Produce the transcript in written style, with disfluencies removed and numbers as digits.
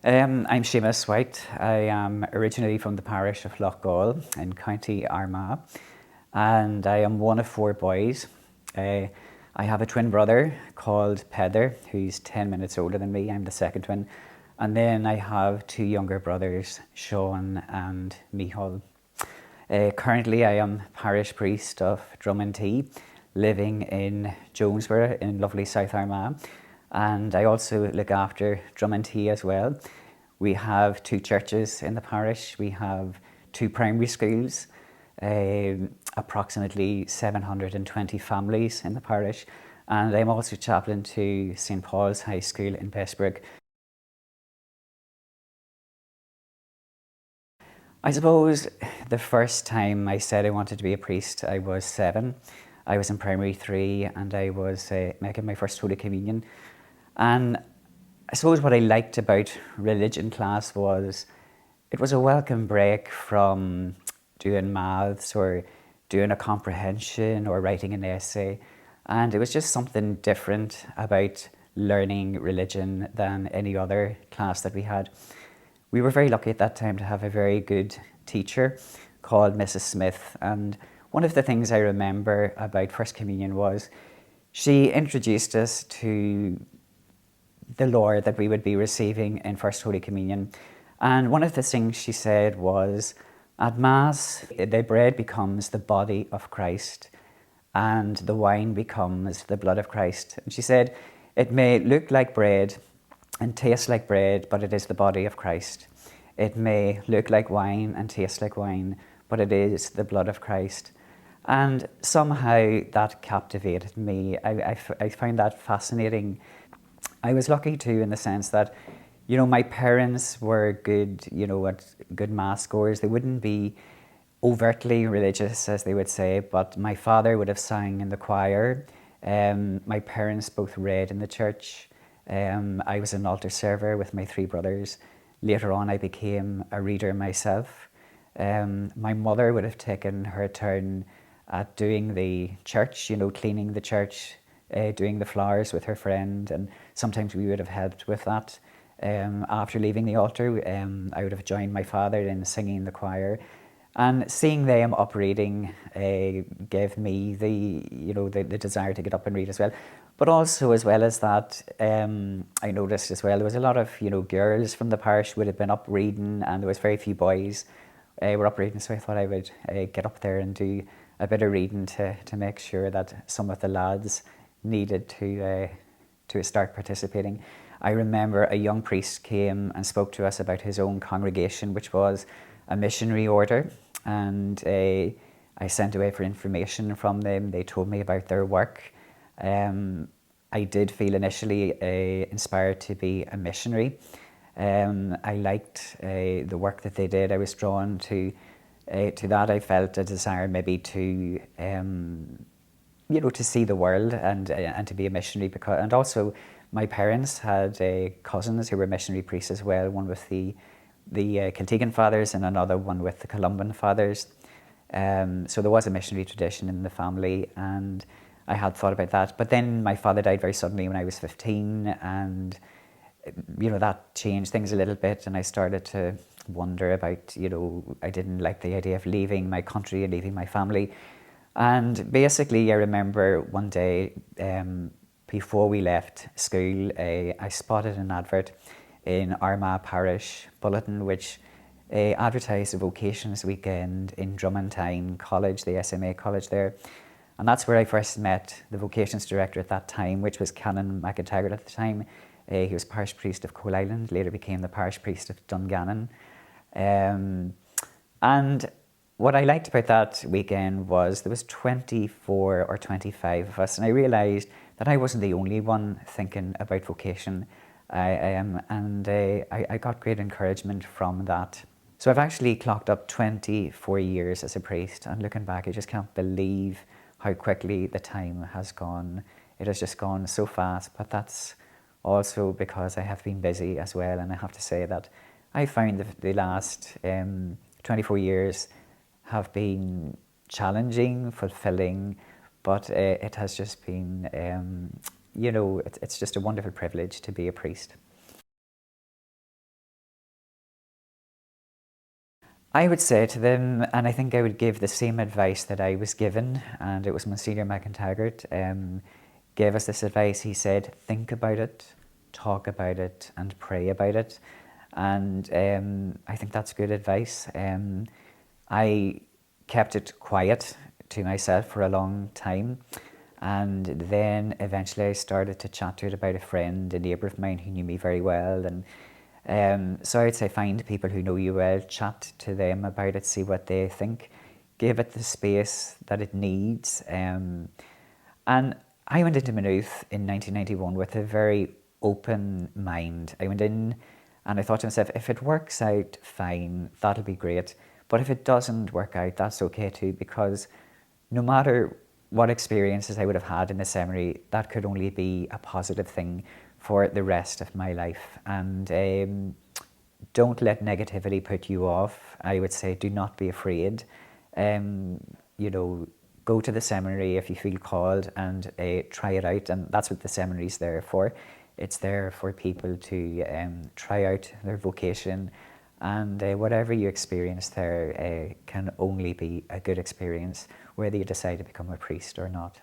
I'm Seamus White. I am originally from the parish of Loughgall in County Armagh, and I am one of four boys. Uh, I have a twin brother called Peder, who's 10 minutes older than me. I'm the second twin. And then I have two younger brothers, Sean and Michal. Currently, I am parish priest of Drummondtee, living in Jonesborough in lovely South Armagh. And I also look after Drummondtee as well. We have two churches in the parish. We have two primary schools, approximately 720 families in the parish. And I'm also chaplain to St. Paul's High School in Bessbrook. I suppose the first time I said I wanted to be a priest, I was 7. I was in primary 3 and I was making my first Holy Communion. And I suppose what I liked about religion class was it was a welcome break from doing maths or doing a comprehension or writing an essay. And it was just something different about learning religion than any other class that we had. We were very lucky at that time to have a very good teacher called Mrs. Smith. And one of the things I remember about First Communion was she introduced us to the Lord that we would be receiving in First Holy Communion. And one of the things she said was, at Mass, the bread becomes the body of Christ and the wine becomes the blood of Christ. And she said, it may look like bread and taste like bread, but it is the body of Christ. It may look like wine and taste like wine, but it is the blood of Christ. And somehow that captivated me. I found that fascinating. I was lucky too in the sense that, my parents were good, at good mass goers. They wouldn't be overtly religious, as they would say, but my father would have sang in the choir. My parents both read in the church. I was an altar server with my 3 brothers. Later on, I became a reader myself. My mother would have taken her turn at doing the church, cleaning the church, doing the flowers with her friend, and sometimes we would have helped with that. After leaving the altar, I would have joined my father in singing in the choir. And seeing them up reading gave me the desire to get up and read as well. But also, as well as that, I noticed as well, there was a lot of, girls from the parish would have been up reading, and there was very few boys were up reading. So I thought I would get up there and do a bit of reading to make sure that some of the lads needed to start participating. I remember a young priest came and spoke to us about his own congregation, which was a missionary order, and I sent away for information from them. They told me about their work. I did feel initially inspired to be a missionary. I liked the work that they did. I was drawn to that. I felt a desire maybe to to see the world and to be a missionary, and also my parents had cousins who were missionary priests as well, one with the Kiltegan Fathers and another one with the Columban Fathers. So there was a missionary tradition in the family, and I had thought about that. But then my father died very suddenly when I was 15, and that changed things a little bit, and I started to wonder about, I didn't like the idea of leaving my country and leaving my family. And basically, I remember one day, before we left school, I spotted an advert in Armagh Parish Bulletin, which advertised a Vocations weekend in Drummondtee College, the SMA college there. And that's where I first met the Vocations director at that time, which was Canon McIntyre at the time. He was parish priest of Coal Island, later became the parish priest of Dungannon. And what I liked about that weekend was there was 24 or 25 of us, and I realised that I wasn't the only one thinking about vocation. I got great encouragement from that. So I've actually clocked up 24 years as a priest, and looking back, I just can't believe how quickly the time has gone. It has just gone so fast, but that's also because I have been busy as well, and I have to say that I found the last 24 years have been challenging, fulfilling, but it has just been, it's just a wonderful privilege to be a priest. I would say to them, and I think I would give the same advice that I was given, and it was Monsignor McIntaggart gave us this advice. He said, think about it, talk about it, and pray about it. And I think that's good advice. I kept it quiet to myself for a long time. And then eventually I started to chat to it about a friend, a neighbour of mine who knew me very well. And so I'd say find people who know you well, chat to them about it, see what they think, give it the space that it needs. And I went into Maynooth in 1991 with a very open mind. I went in and I thought to myself, if it works out, fine, that'll be great. But if it doesn't work out, that's okay too, because no matter what experiences I would have had in the seminary, that could only be a positive thing for the rest of my life. And don't let negativity put you off. I would say do not be afraid. You know, go to the seminary if you feel called and try it out. And that's what the seminary is there for. It's there for people to try out their vocation. And whatever you experience there can only be a good experience, whether you decide to become a priest or not.